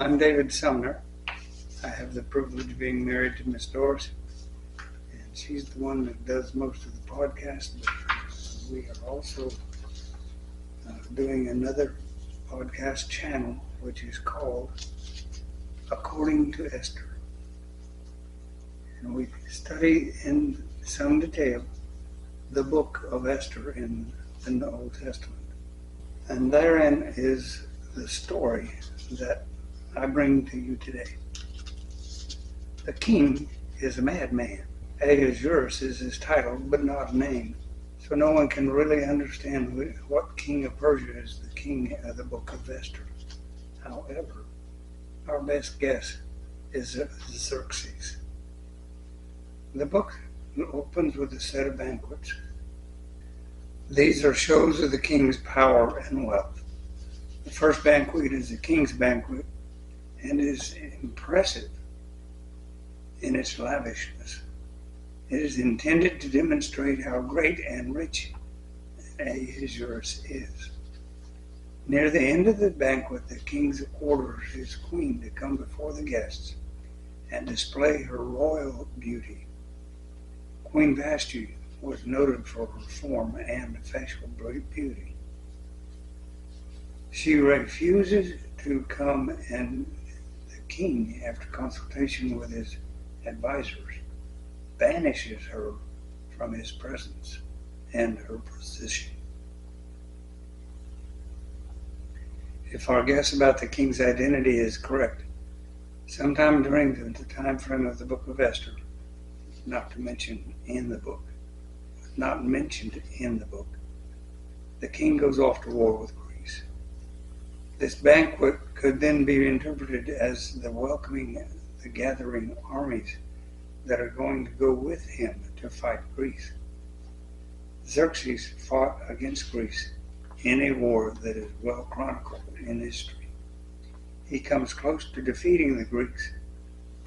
I'm David Sumner. I have the privilege of being married to Miss Doris, and she's the one that does most of the podcast. But we are also doing another podcast channel, which is called According to Esther. And we study in some detail the book of Esther in the Old Testament. And therein is the story that I bring to you today. The king is a madman. Ahasuerus is his title, but not name. So no one can really understand what king of Persia is the king of the book of Esther. However, our best guess is Xerxes. The book opens with a set of banquets. These are shows of the king's power and wealth. The first banquet is the king's banquet and is impressive in its lavishness. It is intended to demonstrate how great and rich Ahasuerus is. Near the end of the banquet, the king orders his queen to come before the guests and display her royal beauty. Queen Vashti was noted for her form and facial beauty. She refuses to come, and the king, after consultation with his advisors, banishes her from his presence and her position. If our guess about the king's identity is correct, sometime during the time frame of the book of Esther, not mentioned in the book, the king goes off to war with Greece. This banquet could then be interpreted as the welcoming the gathering armies that are going to go with him to fight Greece. Xerxes fought against Greece in a war that is well chronicled in history. He comes close to defeating the Greeks,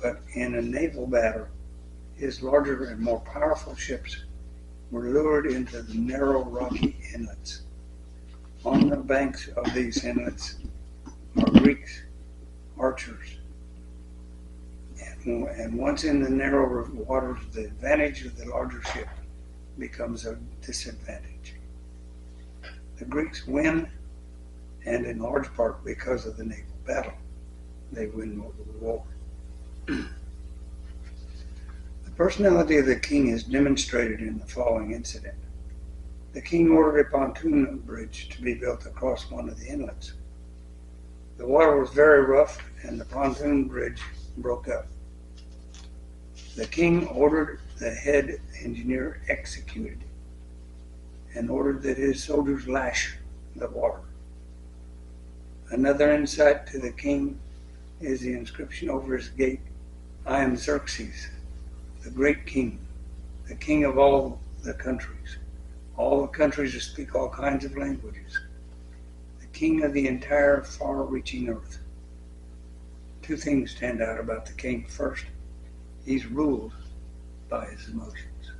but in a naval battle, his larger and more powerful ships were lured into the narrow rocky inlets. On the banks of these inlets are Greeks, archers, and once in the narrow waters, the advantage of the larger ship becomes a disadvantage. The Greeks win, and in large part because of the naval battle, they win the war. The personality of the king is demonstrated in the following incident. The king ordered a pontoon bridge to be built across one of the inlets. The water was very rough, and the pontoon bridge broke up. The king ordered the head engineer executed and ordered that his soldiers lash the water. Another insight to the king is the inscription over his gate, "I am Xerxes, the great king, the king of all the countries that speak all kinds of languages, the king of the entire far-reaching earth." Two things stand out about the king. First, he's ruled by his emotions.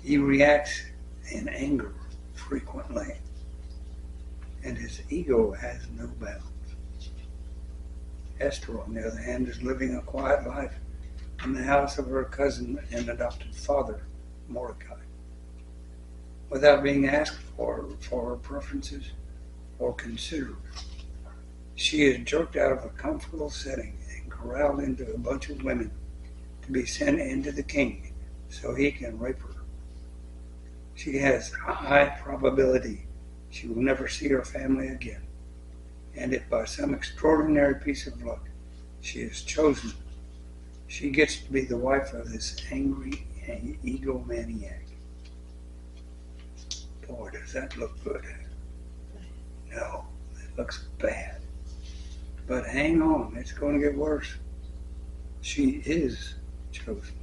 He reacts in anger frequently, and his ego has no bounds. Esther, on the other hand, is living a quiet life in the house of her cousin and adopted father, Mordecai, without being asked for her preferences or considered. She is jerked out of a comfortable setting and corralled into a bunch of women to be sent into the king so he can rape her. She has a high probability she will never see her family again, and if by some extraordinary piece of luck she is chosen, she gets to be the wife of this angry egomaniac. Boy, does that look good. No, it looks bad. But hang on, it's going to get worse. She is chosen.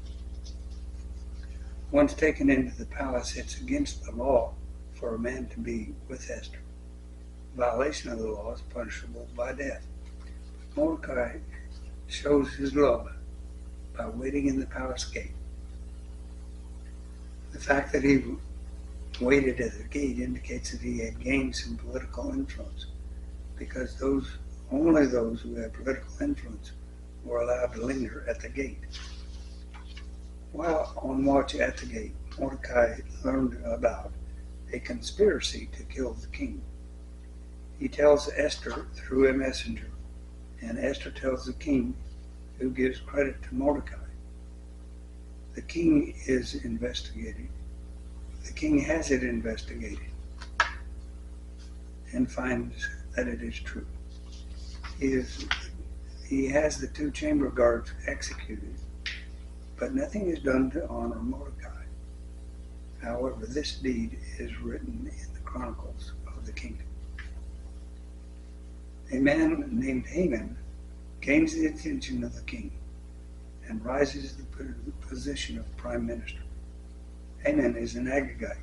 Once taken into the palace, it's against the law for a man to be with Esther. Violation of the law is punishable by death. Mordecai shows his love by waiting in the palace gate. The fact that he waited at the gate indicates that he had gained some political influence, because those Only those who had political influence were allowed to linger at the gate. While on watch at the gate, Mordecai learned about a conspiracy to kill the king. He tells Esther through a messenger, and Esther tells the king, who gives credit to Mordecai. The king is investigated. The king has it investigated and finds that it is true. He has the 2 chamber guards executed, but nothing is done to honor Mordecai. However, this deed is written in the chronicles of the kingdom. A man named Haman gains the attention of the king and rises to the position of prime minister. Haman is an Agagite,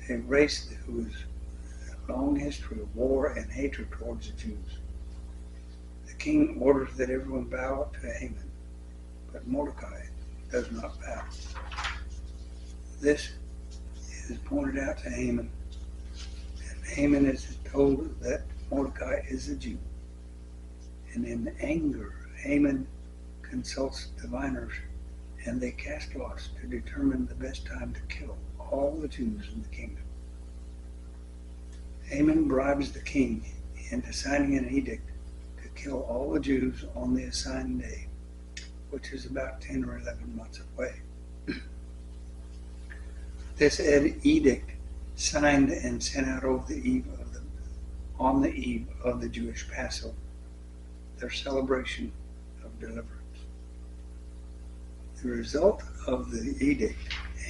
a race who has a long history of war and hatred towards the Jews. The king orders that everyone bow to Haman, but Mordecai does not bow. This is pointed out to Haman, and Haman is told that Mordecai is a Jew. And in anger, Haman consults diviners, and they cast lots to determine the best time to kill all the Jews in the kingdom. Haman bribes the king into signing an edict to kill all the Jews on the assigned day, which is about 10 or 11 months away. This edict, signed and sent out on the eve of the Jewish Passover, their celebration of deliverance. The result of the edict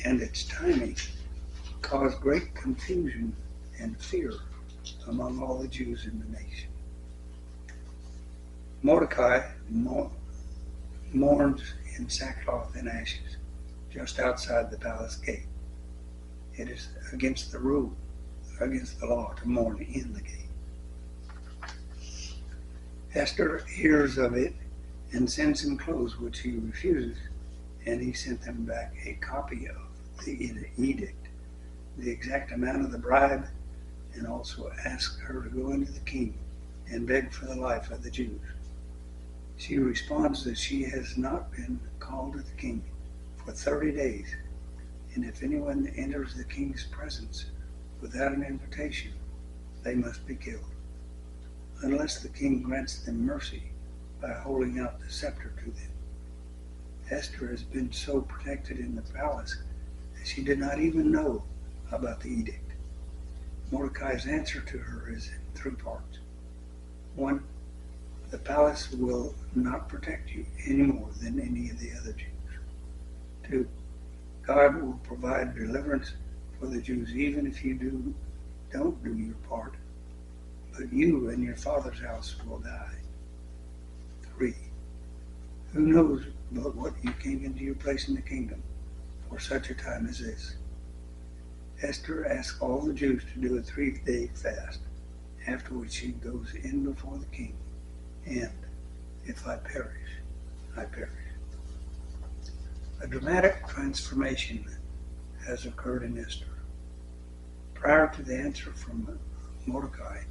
and its timing caused great confusion and fear among all the Jews in the nation. Mordecai mourns in sackcloth and ashes just outside the palace gate. It is against the rule, against the law, to mourn in the gate. Esther hears of it and sends him clothes, which he refuses, and he sent them back a copy of the edict, the exact amount of the bribe, and also asked her to go into the king and beg for the life of the Jews. She responds that she has not been called to the king for 30 days, and if anyone enters the king's presence without an invitation, they must be killed, unless the king grants them mercy by holding out the scepter to them. Esther has been so protected in the palace that she did not even know about the edict. Mordecai's answer to her is in 3 parts. 1, the palace will not protect you any more than any of the other Jews. 2, God will provide deliverance for the Jews even if you don't do your part, but you and your father's house will die. 3, who knows but what you came into your place in the kingdom for such a time as this? Esther asks all the Jews to do a 3-day fast, after which she goes in before the king, and if I perish, I perish. A dramatic transformation has occurred in Esther. Prior to the answer from Mordecai,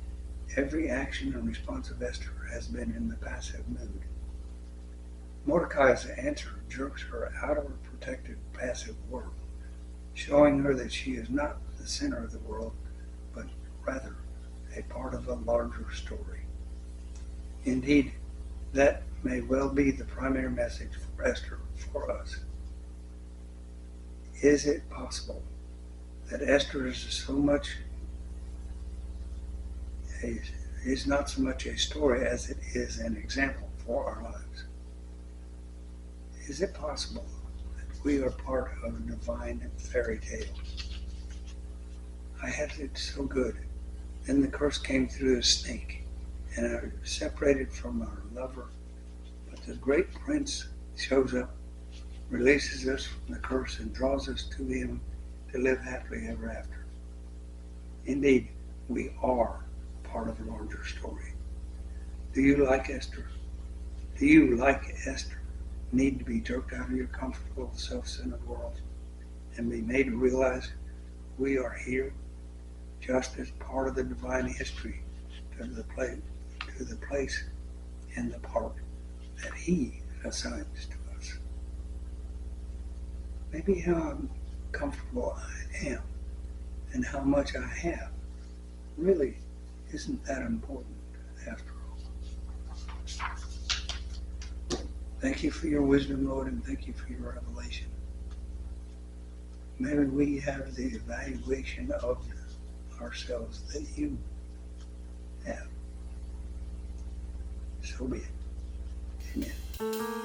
every action and response of Esther has been in the passive mood. Mordecai's answer jerks her out of her protected passive world, showing her that she is not the center of the world, but rather a part of a larger story. Indeed, that may well be the primary message for Esther for us. Is it possible that Esther is not so much a story as it is an example for our lives? Is it possible that we are part of a divine fairy tale? I had it so good. Then the curse came through the snake, and I was separated from our lover. But the great prince shows up, releases us from the curse, and draws us to him to live happily ever after. Indeed, we are part of a larger story. Do you, like Esther, need to be jerked out of your comfortable, self-centered world and be made to realize we are here just as part of the divine history to to the place and the part that He assigns to us. Maybe how comfortable I am and how much I have really isn't that important after all. Thank you for your wisdom, Lord, and thank you for your revelation. May we have the evaluation of ourselves that you have. So be it. Amen.